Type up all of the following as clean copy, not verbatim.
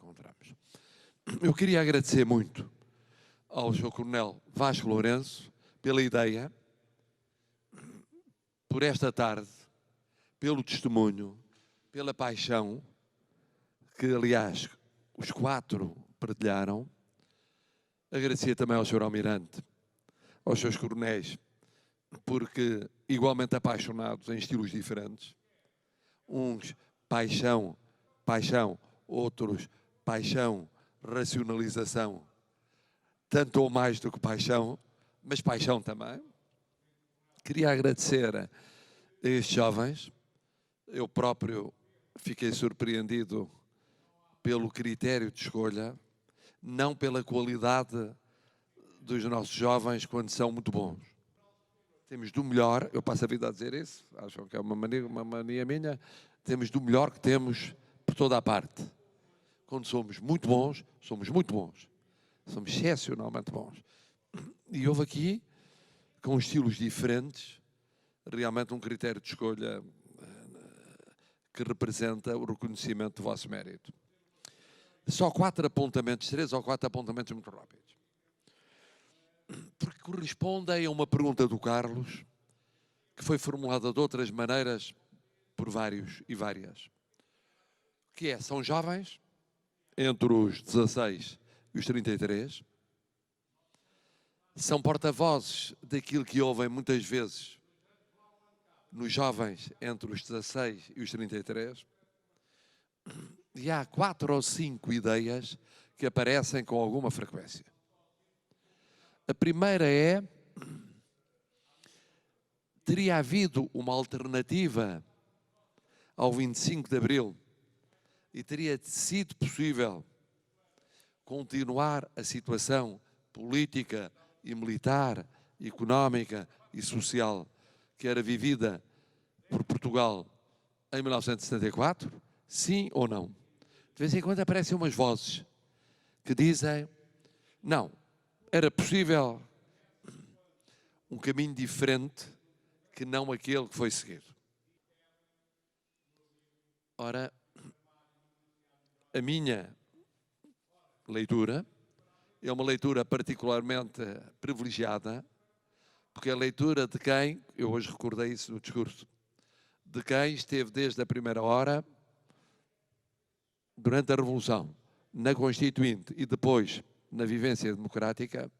encontramos. Eu queria agradecer muito ao Sr. Coronel Vasco Lourenço pela ideia, por esta tarde, pelo testemunho, pela paixão, que, aliás, os 4 partilharam. Agradecer também ao Sr. Almirante, aos seus coronéis, porque igualmente apaixonados em estilos diferentes. Uns paixão, outros paixão, racionalização, tanto ou mais do que paixão, mas paixão também. Queria agradecer a estes jovens. Eu próprio fiquei surpreendido pelo critério de escolha, não pela qualidade dos nossos jovens quando são muito bons. Temos do melhor, eu passo a vida a dizer isso, acham que é uma mania minha, temos do melhor que temos por toda a parte. Quando somos muito bons, somos muito bons. Somos excepcionalmente bons. E houve aqui, com estilos diferentes, realmente um critério de escolha que representa o reconhecimento do vosso mérito. Só 4 apontamentos, 3 ou 4 apontamentos muito rápidos. Porque correspondem a uma pergunta do Carlos, que foi formulada de outras maneiras por vários e várias. Que é, são jovens, entre os 16 e os 33, são porta-vozes daquilo que ouvem muitas vezes nos jovens entre os 16 e os 33, e há 4 ou 5 ideias que aparecem com alguma frequência. A primeira é: teria havido uma alternativa ao 25 de Abril e teria sido possível continuar a situação política e militar, económica e social que era vivida por Portugal em 1974? Sim ou não? De vez em quando aparecem umas vozes que dizem: não, era possível um caminho diferente que não aquele que foi seguido. Ora, a minha leitura é uma leitura particularmente privilegiada, porque é a leitura de quem, eu hoje recordei isso no discurso, de quem esteve desde a primeira hora, durante a Revolução, na Constituinte e depois na vivência democrática,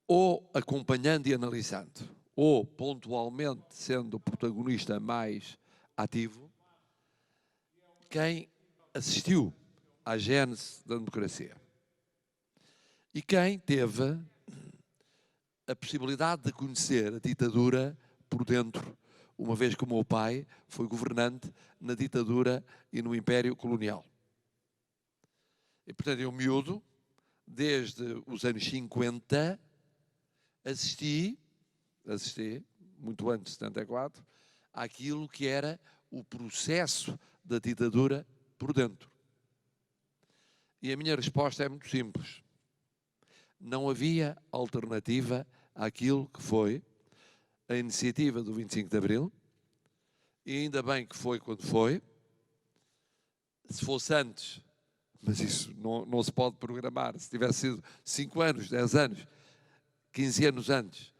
ou acompanhando e analisando, ou pontualmente sendo o protagonista mais ativo, quem assistiu à gênese da democracia. E quem teve a possibilidade de conhecer a ditadura por dentro, uma vez que o meu pai foi governante na ditadura e no Império Colonial. E, portanto, eu miúdo, desde os anos 50, assisti, muito antes de 74, àquilo que era o processo da ditadura por dentro. E a minha resposta é muito simples. Não havia alternativa àquilo que foi a iniciativa do 25 de Abril, e ainda bem que foi quando foi. Se fosse antes, mas isso não se pode programar, se tivesse sido 5 anos, 10 anos, 15 anos antes,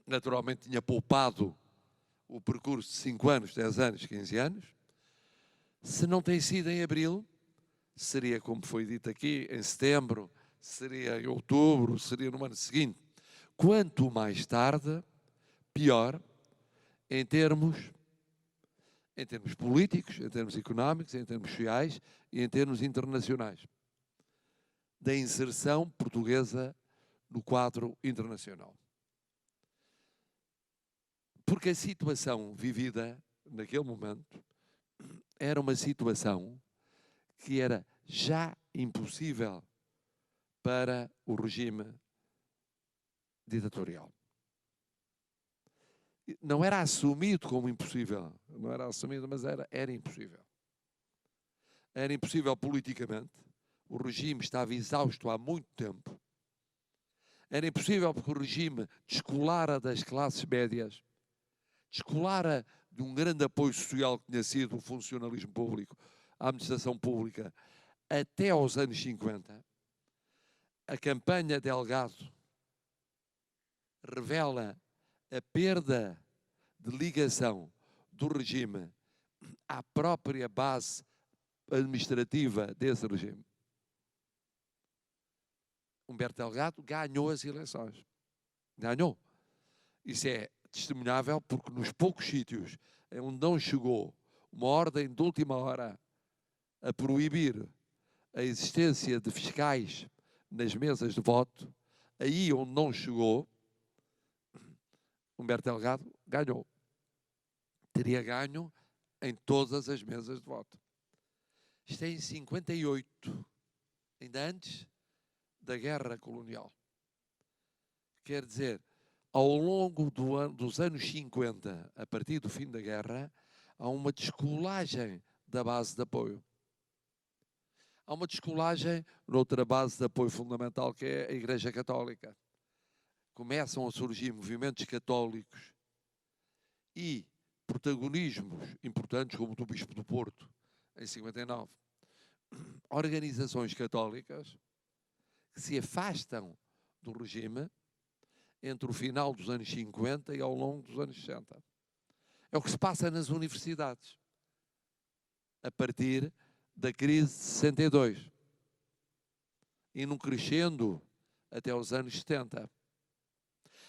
naturalmente tinha poupado o percurso de 5 anos, 10 anos, 15 anos. Se não tem sido em Abril, seria, como foi dito aqui, em setembro, seria em outubro, seria no ano seguinte. Quanto mais tarde, pior, em termos políticos, em termos económicos, em termos sociais e em termos internacionais, da inserção portuguesa no quadro internacional. Porque a situação vivida naquele momento era uma situação que era já impossível para o regime ditatorial. Não era assumido como impossível, não era assumido, mas era impossível. Era impossível politicamente, o regime estava exausto há muito tempo. Era impossível porque o regime descolara das classes médias, descolara de um grande apoio social que tinha sido o funcionalismo público à administração pública até aos anos 50, a campanha Delgado revela a perda de ligação do regime à própria base administrativa desse regime. Humberto Delgado ganhou as eleições. Ganhou. Isso é testemunhável porque nos poucos sítios onde não chegou uma ordem de última hora a proibir a existência de fiscais nas mesas de voto, aí onde não chegou, Humberto Delgado ganhou. Teria ganho em todas as mesas de voto. Isto é em 58, ainda antes da Guerra Colonial. Quer dizer, ao longo dos anos 50, a partir do fim da guerra, há uma descolagem da base de apoio. Há uma descolagem noutra base de apoio fundamental, que é a Igreja Católica. Começam a surgir movimentos católicos e protagonismos importantes, como o do Bispo do Porto, em 59. Organizações católicas que se afastam do regime entre o final dos anos 50 e ao longo dos anos 60. É o que se passa nas universidades, a partir da crise de 62, e num crescendo até os anos 70.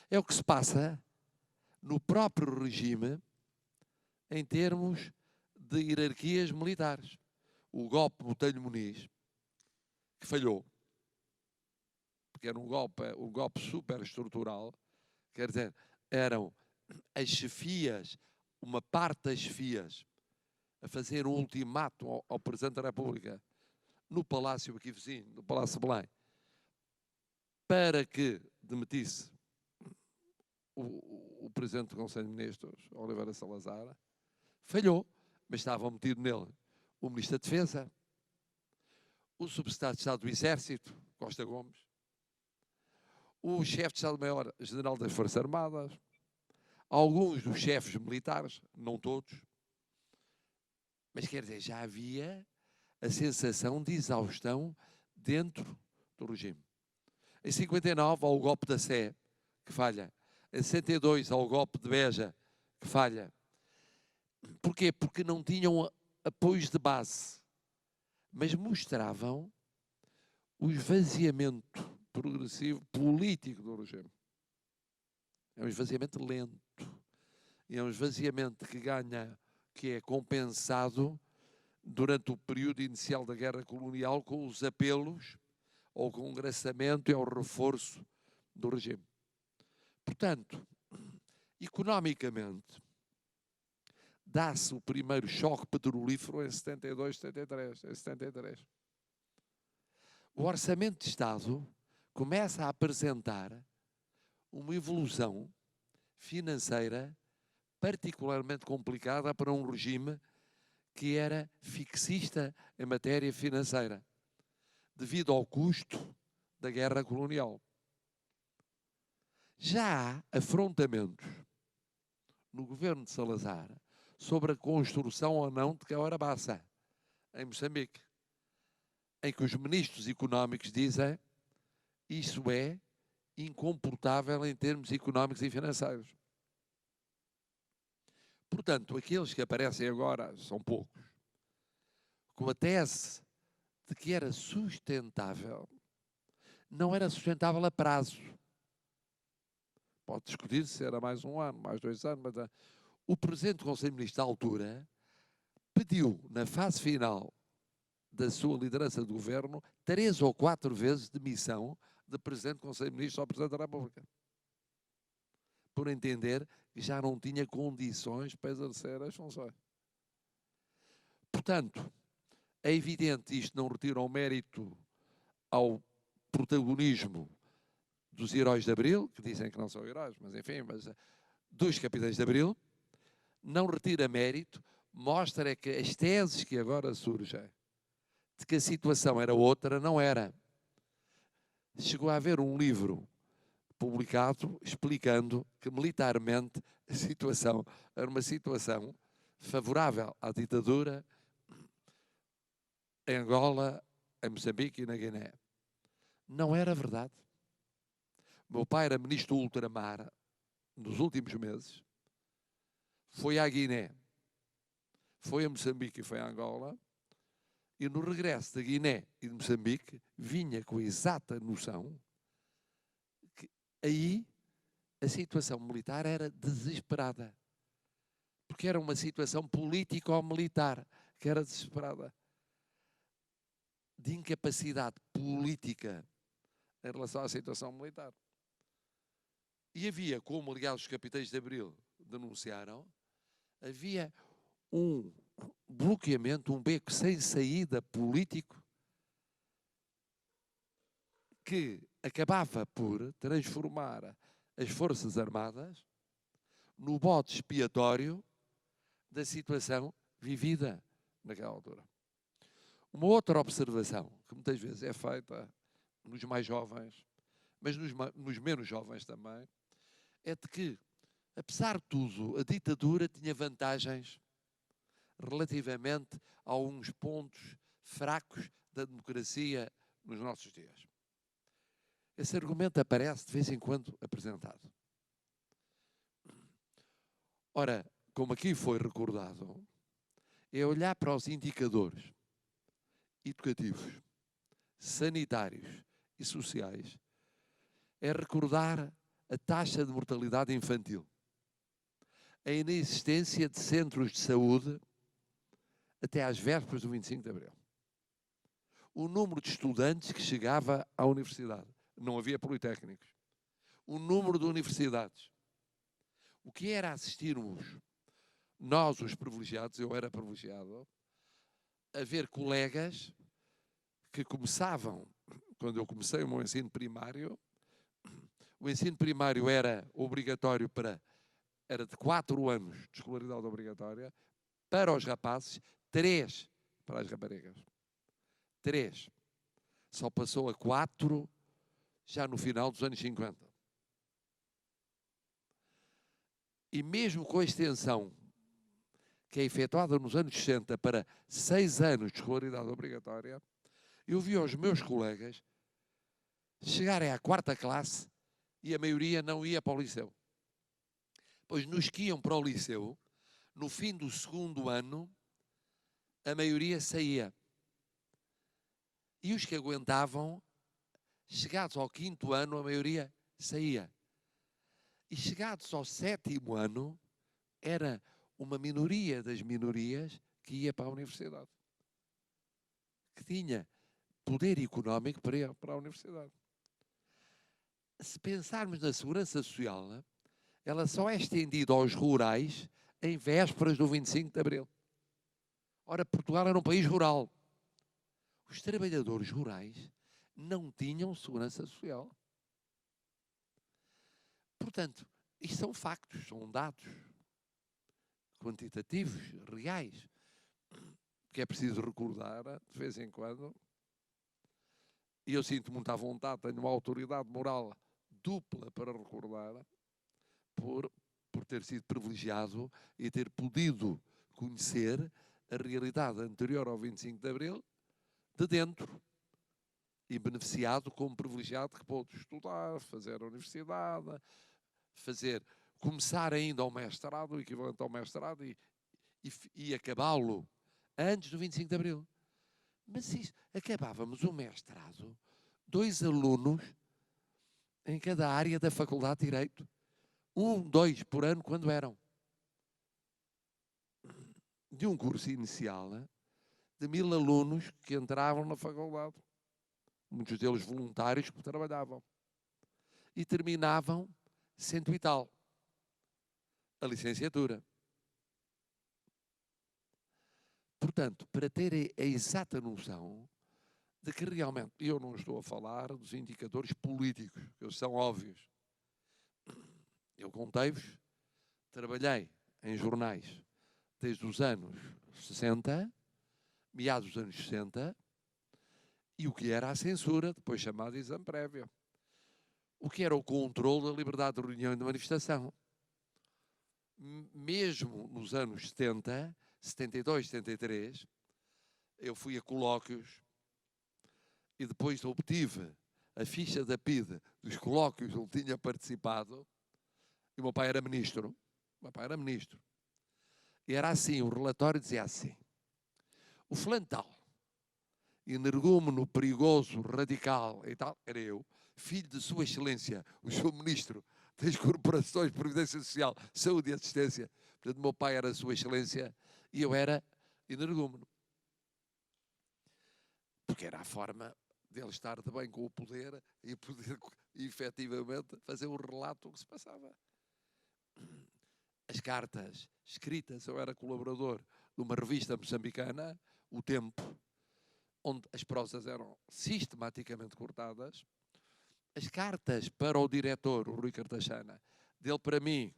É o que se passa no próprio regime em termos de hierarquias militares. O golpe de Botelho Muniz, que falhou, porque era um golpe super estrutural, quer dizer, eram as chefias, uma parte das chefias, a fazer um ultimato ao Presidente da República, no Palácio aqui vizinho, no Palácio de Belém, para que demitisse o Presidente do Conselho de Ministros, Oliveira Salazar. Falhou, mas estava metido nele o Ministro da Defesa, o Subsecretário de Estado do Exército, Costa Gomes, o chefe de Estado-Maior General das Forças Armadas, alguns dos chefes militares, não todos, mas quer dizer, já havia a sensação de exaustão dentro do regime. Em 59 há o golpe da Sé, que falha. Em 62 há o golpe de Beja, que falha. Porquê? Porque não tinham apoios de base, mas mostravam o esvaziamento progressivo político do regime. É um esvaziamento lento. E é um esvaziamento que é compensado durante o período inicial da Guerra Colonial com os apelos ao congraçamento e ao reforço do regime. Portanto, economicamente, dá-se o primeiro choque petrolífero em 72, 73. O Orçamento de Estado começa a apresentar uma evolução financeira particularmente complicada para um regime que era fixista em matéria financeira, devido ao custo da guerra colonial. Já há afrontamentos no governo de Salazar sobre a construção ou não de Cahora-Bassa, em Moçambique, em que os ministros económicos dizem isso é incomportável em termos económicos e financeiros. Portanto, aqueles que aparecem agora são poucos, com a tese de que era sustentável, não era sustentável a prazo. Pode discutir se era mais um ano, mais 2 anos, mas o Presidente do Conselho de Ministros da altura pediu, na fase final da sua liderança do governo, 3 ou 4 vezes demissão de Presidente do Conselho de Ministros ao Presidente da República, por entender que já não tinha condições para exercer as funções. Portanto, é evidente, isto não retira o mérito ao protagonismo dos heróis de Abril, que dizem que não são heróis, mas enfim, dos capitães de Abril, não retira mérito, mostra que as teses que agora surgem, de que a situação era outra, não era. Chegou a haver um livro publicado explicando que militarmente a situação era uma situação favorável à ditadura, em Angola, em Moçambique e na Guiné. Não era verdade. O meu pai era ministro do ultramar nos últimos meses, foi à Guiné, foi a Moçambique e foi a Angola, e no regresso da Guiné e de Moçambique vinha com a exata noção que aí a situação militar era desesperada. Porque era uma situação político-militar que era desesperada. De incapacidade política em relação à situação militar. E havia, como aliás os capitães de Abril denunciaram, havia um bloqueamento, um beco sem saída político que acabava por transformar as Forças Armadas no bode expiatório da situação vivida naquela altura. Uma outra observação que muitas vezes é feita nos mais jovens, mas nos menos jovens também, é de que, apesar de tudo, a ditadura tinha vantagens relativamente a alguns pontos fracos da democracia nos nossos dias. Esse argumento aparece de vez em quando apresentado. Ora, como aqui foi recordado, é olhar para os indicadores educativos, sanitários e sociais, é recordar a taxa de mortalidade infantil, a inexistência de centros de saúde até às vésperas do 25 de Abril. O número de estudantes que chegava à universidade. Não havia politécnicos. O número de universidades. O que era assistirmos, nós os privilegiados, eu era privilegiado, a ver colegas que começavam, quando eu comecei o meu ensino primário, o ensino primário era obrigatório era de 4 anos de escolaridade obrigatória, para os rapazes, 3 para as raparigas. 3. Só passou a 4 já no final dos anos 50. E mesmo com a extensão que é efetuada nos anos 60 para 6 anos de escolaridade obrigatória, eu vi os meus colegas chegarem à 4ª classe e a maioria não ia para o liceu. Pois nos que iam para o liceu, no fim do 2º ano, a maioria saía. E os que aguentavam, chegados ao 5º ano, a maioria saía. E chegados ao 7º ano, era uma minoria das minorias que ia para a universidade. Que tinha poder económico para ir para a universidade. Se pensarmos na segurança social, ela só é estendida aos rurais em vésperas do 25 de Abril. Ora, Portugal era um país rural. Os trabalhadores rurais não tinham segurança social. Portanto, isto são factos, são dados quantitativos, reais, que é preciso recordar de vez em quando. E eu sinto muita vontade, tenho uma autoridade moral dupla para recordar, por ter sido privilegiado e ter podido conhecer a realidade anterior ao 25 de Abril de dentro e beneficiado como privilegiado que pôde estudar, fazer a universidade, começar ainda ao mestrado, o equivalente ao mestrado e acabá-lo antes do 25 de Abril. Mas acabávamos o mestrado, 2 alunos em cada área da Faculdade de Direito. 1, 2 por ano, quando eram. De um curso inicial, de 1000 alunos que entravam na faculdade. Muitos deles voluntários que trabalhavam. E terminavam 100 e tal. A licenciatura. Portanto, para ter a exata noção de que realmente, eu não estou a falar dos indicadores políticos, que eles são óbvios. Eu contei-vos, trabalhei em jornais desde os anos 60, meados dos anos 60, e o que era a censura, depois chamado exame prévio. O que era o controle da liberdade de reunião e de manifestação. Mesmo nos anos 70, 72, 73, eu fui a colóquios e depois obtive a ficha da PIDE dos colóquios onde tinha participado, e o meu pai era ministro. O meu pai era ministro. E era assim, o relatório dizia assim: o fulano tal, energúmeno, perigoso, radical e tal, era eu, filho de Sua Excelência, o Sr. Ministro das Corporações, Previdência Social, Saúde e Assistência. Portanto, meu pai era Sua Excelência e eu era energúmeno. Porque era a forma dele estar de bem com o poder e poder, efetivamente, fazer um relato do que se passava. As cartas escritas, eu era colaborador de uma revista moçambicana, O Tempo, onde as prosas eram sistematicamente cortadas. As cartas para o diretor, o Rui Cartachana, dele para mim,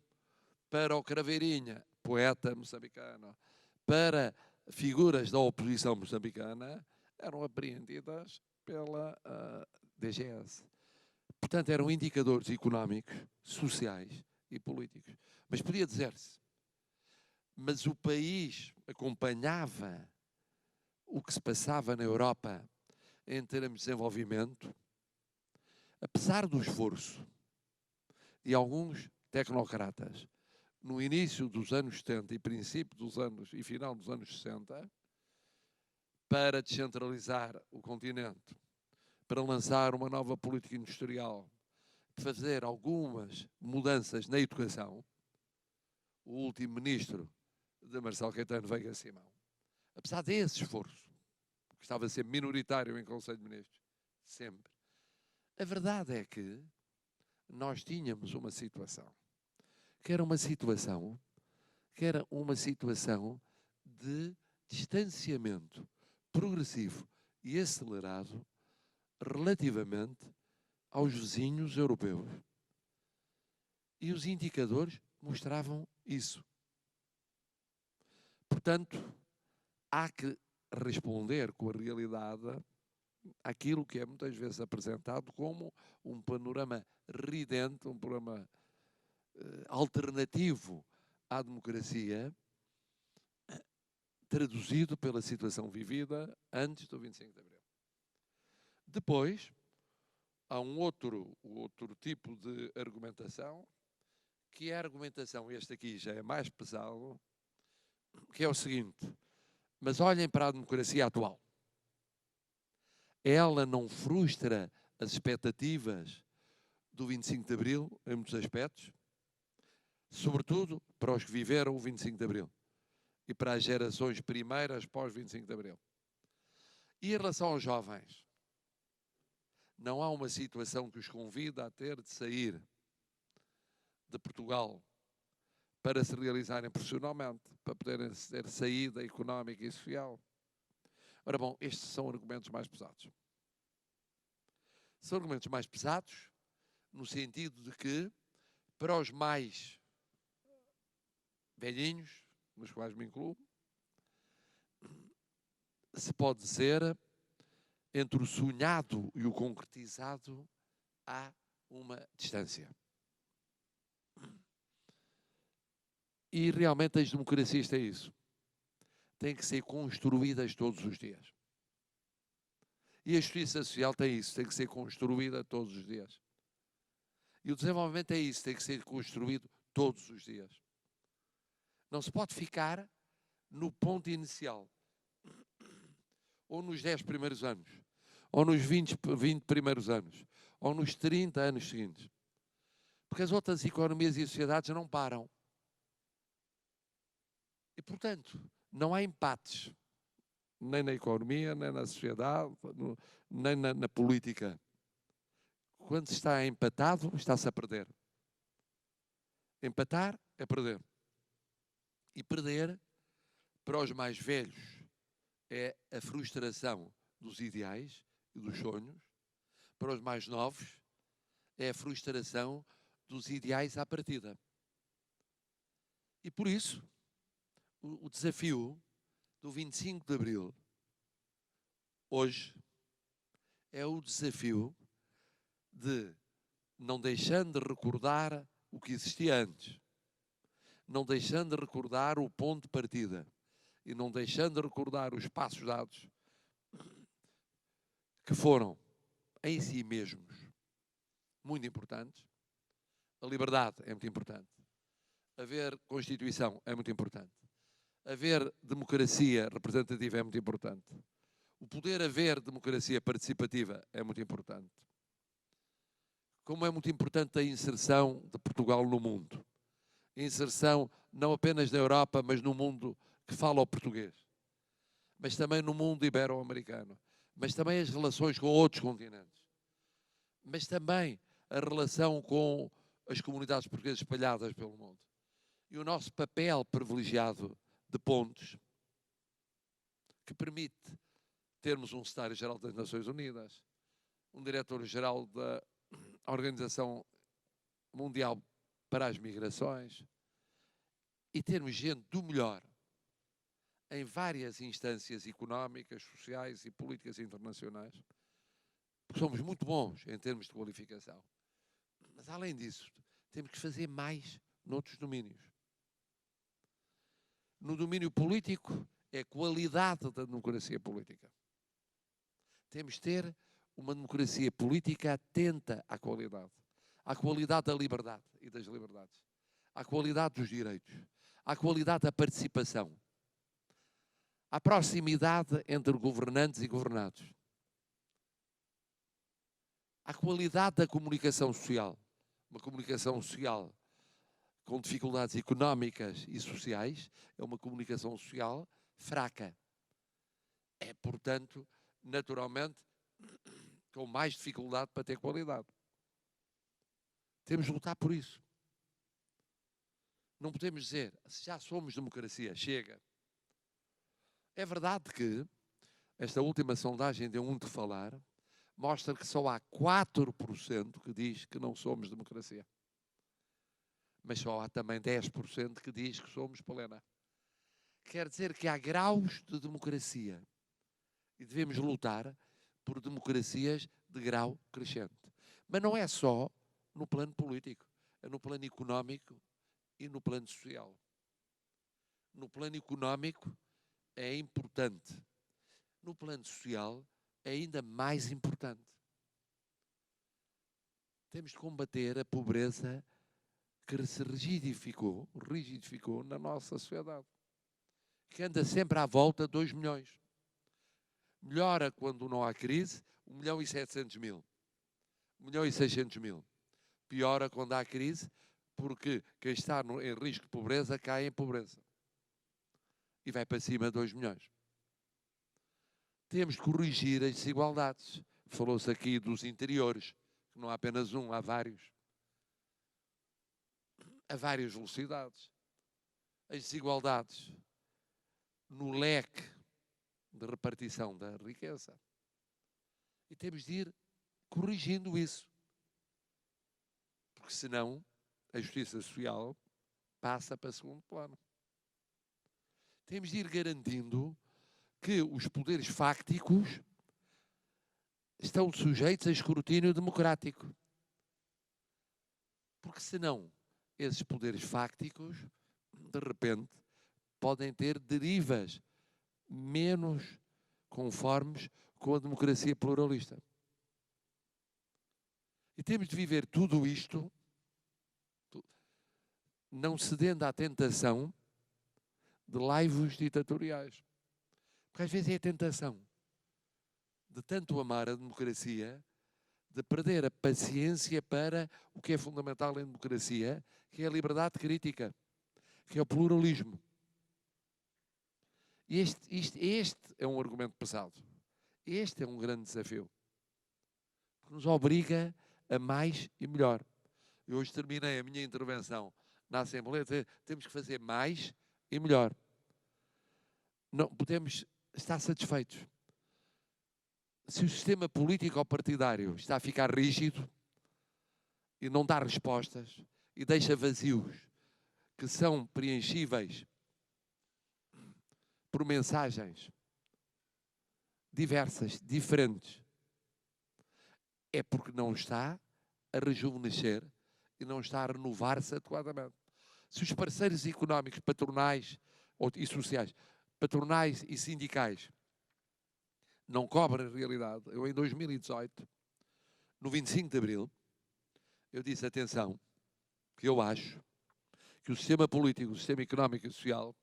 para o Craveirinha, poeta moçambicano, para figuras da oposição moçambicana, eram apreendidas pela DGS. Portanto, eram indicadores económicos, sociais e políticos. Mas podia dizer-se, mas o país acompanhava o que se passava na Europa em termos de desenvolvimento, apesar do esforço de alguns tecnocratas no início dos anos 70 e princípio dos anos e final dos anos 60, para descentralizar o continente, para lançar uma nova política industrial, de fazer algumas mudanças na educação. O último ministro de Marcelo Caetano Veiga Simão, apesar desse esforço, que estava sempre minoritário em Conselho de Ministros, sempre, a verdade é que nós tínhamos uma situação que era uma situação de distanciamento progressivo e acelerado relativamente aos vizinhos europeus. E os indicadores mostravam isso. Portanto, há que responder com a realidade àquilo que é muitas vezes apresentado como um panorama ridente, um panorama alternativo à democracia, traduzido pela situação vivida antes do 25 de Abril. Depois, há um outro tipo de argumentação, que é a argumentação, este aqui já é mais pesado, que é o seguinte: mas olhem para a democracia atual. Ela não frustra as expectativas do 25 de Abril, em muitos aspectos, sobretudo para os que viveram o 25 de Abril e para as gerações primeiras pós 25 de Abril. E em relação aos jovens, não há uma situação que os convida a ter de sair de Portugal para se realizarem profissionalmente, para poderem ter saída económica e social. Ora bom, estes são argumentos mais pesados. São argumentos mais pesados no sentido de que, para os mais velhinhos, nos quais me incluo, se pode dizer, entre o sonhado e o concretizado há uma distância. E realmente as democracias têm isso. Têm que ser construídas todos os dias. E a justiça social tem isso, tem que ser construída todos os dias. E o desenvolvimento é isso, tem que ser construído todos os dias. Não se pode ficar no ponto inicial, ou nos 10 primeiros anos, ou nos 20 primeiros anos, ou nos 30 anos seguintes. Porque as outras economias e sociedades não param. E, portanto, não há empates, nem na economia, nem na sociedade, nem na política. Quando se está empatado, está-se a perder. Empatar é perder. E perder, para os mais velhos, é a frustração dos ideais e dos sonhos. Para os mais novos, é a frustração dos ideais à partida. E por isso, o desafio do 25 de Abril, hoje, é o desafio de, não deixando de recordar o que existia antes, não deixando de recordar o ponto de partida e não deixando de recordar os passos dados, que foram, em si mesmos, muito importantes. A liberdade é muito importante. Haver Constituição é muito importante. Haver democracia representativa é muito importante. O poder haver democracia participativa é muito importante. Como é muito importante a inserção de Portugal no mundo. A inserção não apenas na Europa, mas no mundo que fala o português. Mas também no mundo ibero-americano. Mas também as relações com outros continentes. Mas também a relação com as comunidades portuguesas espalhadas pelo mundo. E o nosso papel privilegiado de pontes, que permite termos um secretário-geral das Nações Unidas, um diretor-geral da Organização Mundial para as Migrações, e termos gente do melhor em várias instâncias económicas, sociais e políticas internacionais, porque somos muito bons em termos de qualificação. Mas, além disso, temos que fazer mais noutros domínios. No domínio político, é a qualidade da democracia política. Temos de ter uma democracia política atenta à qualidade da liberdade e das liberdades, à qualidade dos direitos, à qualidade da participação, à proximidade entre governantes e governados, à qualidade da comunicação social. Uma comunicação social com dificuldades económicas e sociais é uma comunicação social fraca. É, portanto, naturalmente, com mais dificuldade para ter qualidade. Temos de lutar por isso. Não podemos dizer, se já somos democracia, chega. É verdade que esta última sondagem de onde falar mostra que só há 4% que diz que não somos democracia. Mas só há também 10% que diz que somos plena. Quer dizer que há graus de democracia e devemos lutar por democracias de grau crescente. Mas não é só no plano político, é no plano económico e no plano social. No plano económico é importante. No plano social é ainda mais importante. Temos de combater a pobreza que se rigidificou na nossa sociedade, que anda sempre à volta de 2 milhões. Melhora quando não há crise, 1.700.000, 1.600.000. Piora quando há crise, porque quem está em risco de pobreza cai em pobreza. E vai para cima de 2 milhões. Temos de corrigir as desigualdades. Falou-se aqui dos interiores, que não há apenas um, há vários. A várias velocidades. As desigualdades no leque de repartição da riqueza. E temos de ir corrigindo isso. Porque senão a justiça social passa para segundo plano. Temos de ir garantindo que os poderes fácticos estão sujeitos a escrutínio democrático. Porque senão esses poderes fácticos, de repente, podem ter derivas menos conformes com a democracia pluralista. E temos de viver tudo isto não cedendo à tentação de laivos ditatoriais. Porque às vezes é a tentação de tanto amar a democracia, de perder a paciência para o que é fundamental em democracia, que é a liberdade crítica, que é o pluralismo. E este é um argumento pesado. Este é um grande desafio. Que nos obriga a mais e melhor. Eu hoje terminei a minha intervenção na Assembleia a dizer, temos que fazer mais e melhor. Não podemos estar satisfeitos. Se o sistema político ou partidário está a ficar rígido e não dá respostas e deixa vazios que são preenchíveis por mensagens diversas, diferentes, é porque não está a rejuvenescer e não está a renovar-se adequadamente. Se os parceiros económicos, patronais e sociais, patronais e sindicais, não cobre a realidade. Eu, em 2018, no 25 de Abril, eu disse, atenção, que eu acho que o sistema político, o sistema económico e social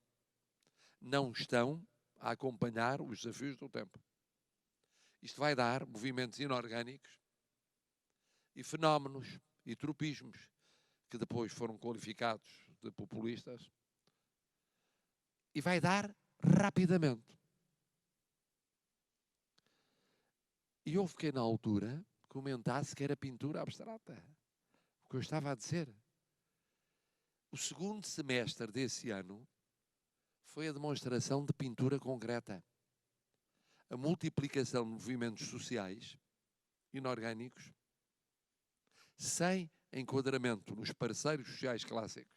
não estão a acompanhar os desafios do tempo. Isto vai dar movimentos inorgânicos e fenómenos e tropismos que depois foram qualificados de populistas, e vai dar rapidamente. E eu fiquei na altura comentasse que era pintura abstrata. O que eu estava a dizer. O segundo semestre desse ano foi a demonstração de pintura concreta. A multiplicação de movimentos sociais inorgânicos sem enquadramento nos parceiros sociais clássicos,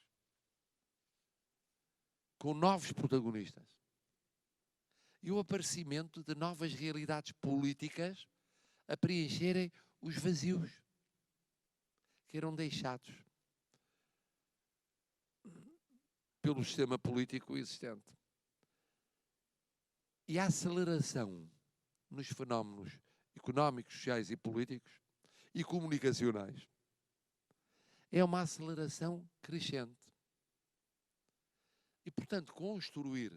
com novos protagonistas, e o aparecimento de novas realidades políticas a preencherem os vazios que eram deixados pelo sistema político existente. E a aceleração nos fenómenos económicos, sociais e políticos e comunicacionais é uma aceleração crescente. E, portanto, construir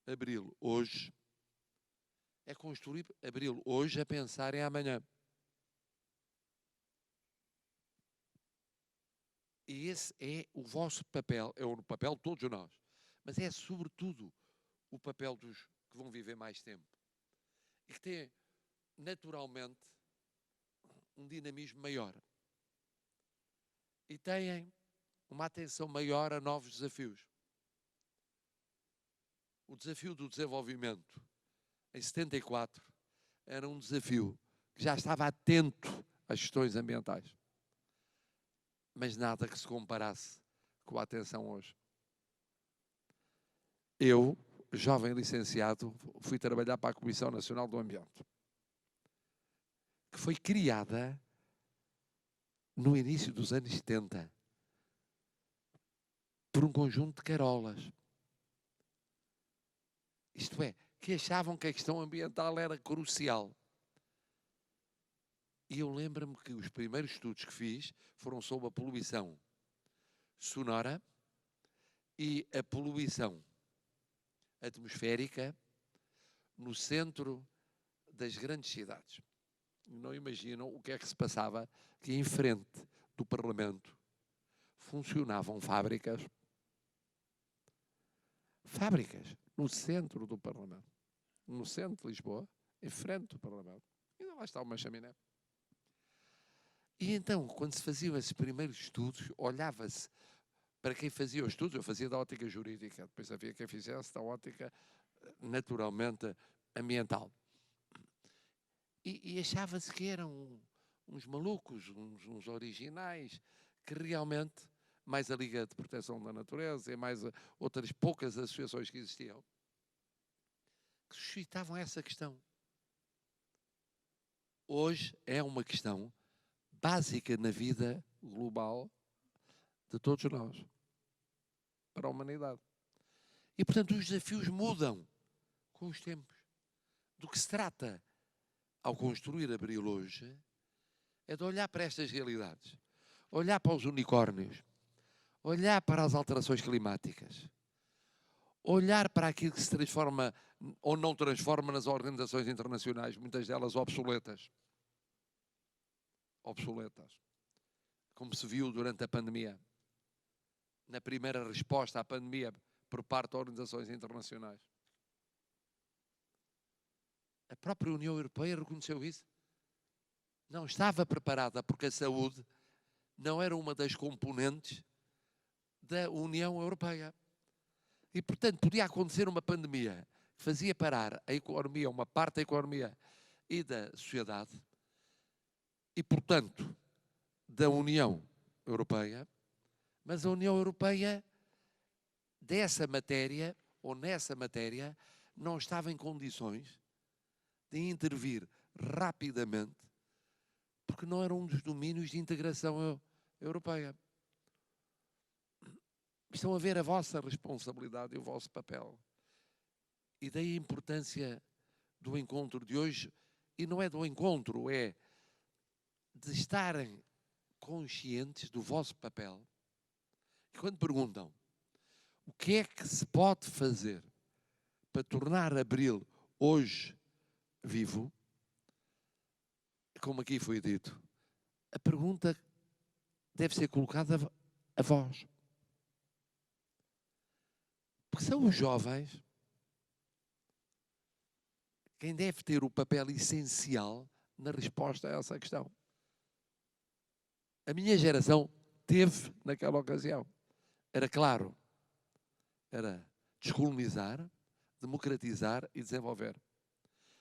Abril hoje é construir Abril hoje a pensar em amanhã. E esse é o vosso papel, é o papel de todos nós, mas é sobretudo o papel dos que vão viver mais tempo e que têm naturalmente um dinamismo maior e têm uma atenção maior a novos desafios. O desafio do desenvolvimento em 74 era um desafio que já estava atento às questões ambientais, mas nada que se comparasse com a atenção hoje. Eu, jovem licenciado, fui trabalhar para a Comissão Nacional do Ambiente, que foi criada no início dos anos 70 por um conjunto de carolas. Isto é, que achavam que a questão ambiental era crucial. E eu lembro-me que os primeiros estudos que fiz foram sobre a poluição sonora e a poluição atmosférica no centro das grandes cidades. Não imaginam o que é que se passava, que em frente do Parlamento funcionavam fábricas no centro do Parlamento, no centro de Lisboa, em frente do Parlamento. E lá está uma chaminé. E então, quando se faziam esses primeiros estudos, olhava-se para quem fazia os estudos. Eu fazia da ótica jurídica, depois havia quem fizesse da ótica naturalmente ambiental. E achava-se que eram uns malucos, uns originais, que realmente, mais a Liga de Proteção da Natureza e mais outras poucas associações que existiam, que suscitavam essa questão. Hoje é uma questão básica na vida global de todos nós, para a humanidade. E, portanto, os desafios mudam com os tempos. Do que se trata ao construir Abril hoje é de olhar para estas realidades, olhar para os unicórnios, olhar para as alterações climáticas, olhar para aquilo que se transforma ou não transforma nas organizações internacionais, muitas delas obsoletas, como se viu durante a pandemia, na primeira resposta à pandemia por parte de organizações internacionais. A própria União Europeia reconheceu isso. Não estava preparada porque a saúde não era uma das componentes da União Europeia. E, portanto, podia acontecer uma pandemia que fazia parar a economia, uma parte da economia e da sociedade, e, portanto, da União Europeia, mas a União Europeia, dessa matéria, ou nessa matéria, não estava em condições de intervir rapidamente, porque não era um dos domínios de integração europeia. Estão a ver a vossa responsabilidade e o vosso papel. E daí a importância do encontro de hoje, e não é do encontro, é de estarem conscientes do vosso papel. E quando perguntam o que é que se pode fazer para tornar Abril hoje vivo, como aqui foi dito, a pergunta deve ser colocada a vós. Porque são os jovens quem deve ter o papel essencial na resposta a essa questão. A minha geração teve naquela ocasião. Era claro, era descolonizar, democratizar e desenvolver.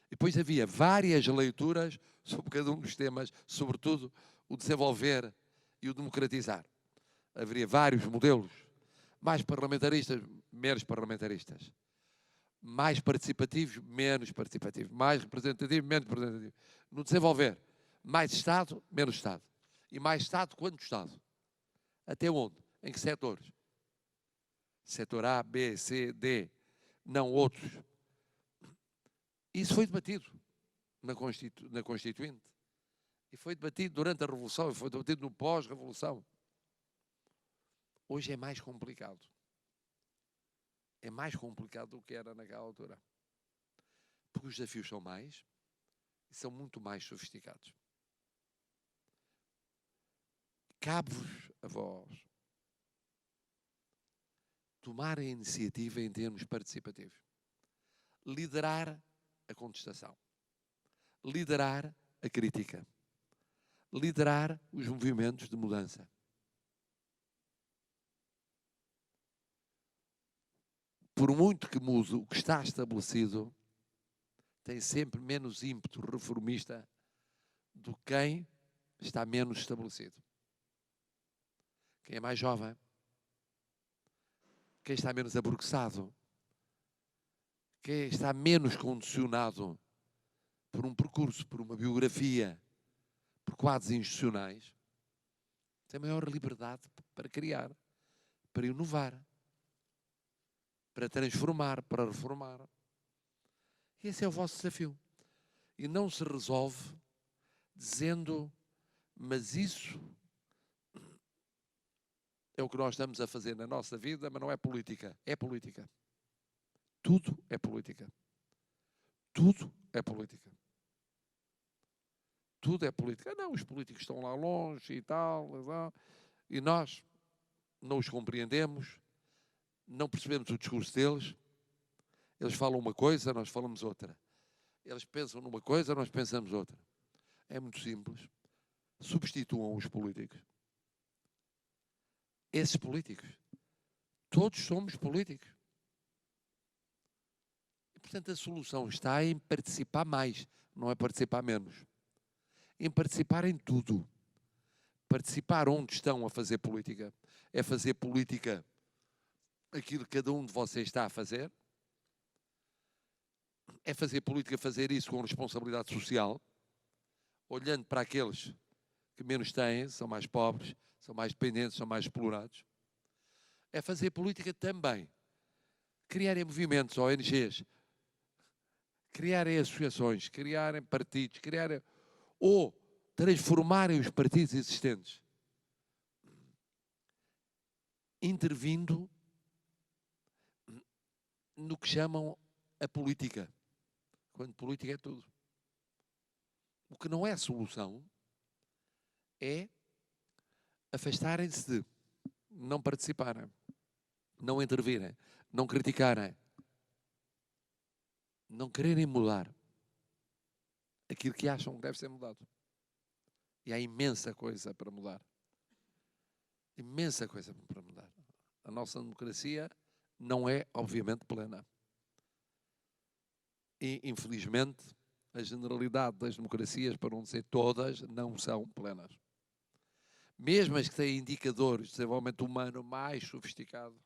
E depois havia várias leituras sobre cada um dos temas, sobretudo o desenvolver e o democratizar. Haveria vários modelos, mais parlamentaristas, menos parlamentaristas. Mais participativos, menos participativos. Mais representativos, menos representativos. No desenvolver, mais Estado, menos Estado. E mais Estado, quanto Estado? Até onde? Em que setores? Setor A, B, C, D, não outros. Isso foi debatido na Constituinte. E foi debatido durante a Revolução, e foi debatido no pós-Revolução. Hoje é mais complicado. É mais complicado do que era naquela altura. Porque os desafios são mais e são muito mais sofisticados. Cabe-vos a vós tomar a iniciativa em termos participativos. Liderar a contestação. Liderar a crítica. Liderar os movimentos de mudança. Por muito que mude o que está estabelecido, tem sempre menos ímpeto reformista do que quem está menos estabelecido. Quem é mais jovem, quem está menos aburguesado, quem está menos condicionado por um percurso, por uma biografia, por quadros institucionais, tem maior liberdade para criar, para inovar, para transformar, para reformar. Esse é o vosso desafio. E não se resolve dizendo, mas isso é o que nós estamos a fazer na nossa vida, mas não é política. É política. Tudo é política. Tudo é política. Tudo é política. Não, os políticos estão lá longe e tal, e nós não os compreendemos, não percebemos o discurso deles. Eles falam uma coisa, nós falamos outra. Eles pensam numa coisa, nós pensamos outra. É muito simples. Substituam os políticos. Esses políticos. Todos somos políticos. E, portanto, a solução está em participar mais, não é participar menos. Em participar em tudo. Participar onde estão a fazer política. É fazer política aquilo que cada um de vocês está a fazer. É fazer política, fazer isso com responsabilidade social, olhando para aqueles que menos têm, são mais pobres, são mais dependentes, são mais explorados. É fazer política também, criarem movimentos, ONGs, criarem associações, criarem partidos, ou transformarem os partidos existentes, intervindo no que chamam a política. Quando política é tudo. O que não é solução é afastarem-se de, não participarem, não intervirem, não criticarem, não quererem mudar aquilo que acham que deve ser mudado. E há imensa coisa para mudar. Imensa coisa para mudar. A nossa democracia não é, obviamente, plena. E, infelizmente, a generalidade das democracias, para não dizer todas, não são plenas. Mesmo as que têm indicadores de desenvolvimento humano mais sofisticado,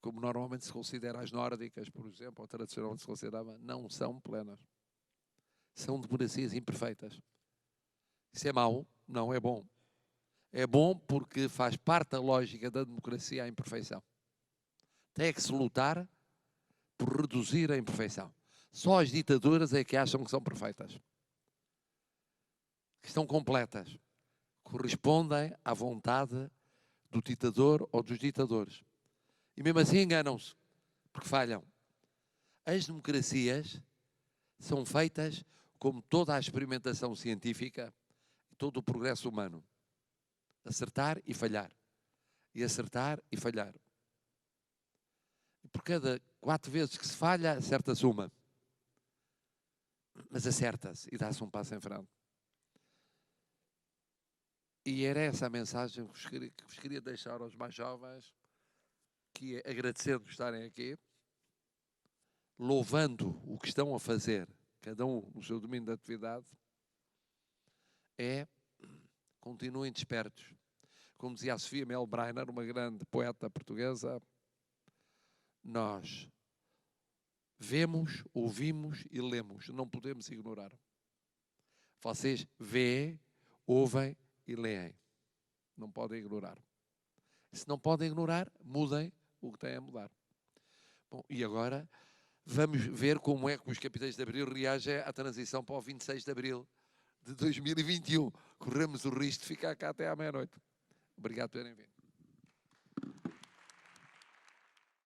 como normalmente se considera as nórdicas, por exemplo, ou tradicionalmente se considerava, não são plenas. São democracias imperfeitas. Isso é mau? Não, é bom. É bom porque faz parte da lógica da democracia a imperfeição. Tem que se lutar por reduzir a imperfeição. Só as ditaduras é que acham que são perfeitas, que estão completas, correspondem à vontade do ditador ou dos ditadores. E mesmo assim enganam-se, porque falham. As democracias são feitas como toda a experimentação científica e todo o progresso humano. Acertar e falhar. E acertar e falhar. E por cada 4 vezes que se falha, acerta-se uma. Mas acerta-se e dá-se um passo em frente. E era essa a mensagem que vos queria deixar aos mais jovens, que é agradecendo estarem aqui, louvando o que estão a fazer, cada um no seu domínio de atividade, continuem despertos. Como dizia a Sofia Melbrenner, uma grande poeta portuguesa, nós vemos, ouvimos e lemos, não podemos ignorar. Vocês veem, ouvem e leem. Não podem ignorar. Se não podem ignorar, mudem o que têm a mudar. Bom, e agora vamos ver como é que os capitães de Abril reagem à transição para o 26 de Abril de 2021. Corremos o risco de ficar cá até à meia-noite. Obrigado por terem vindo.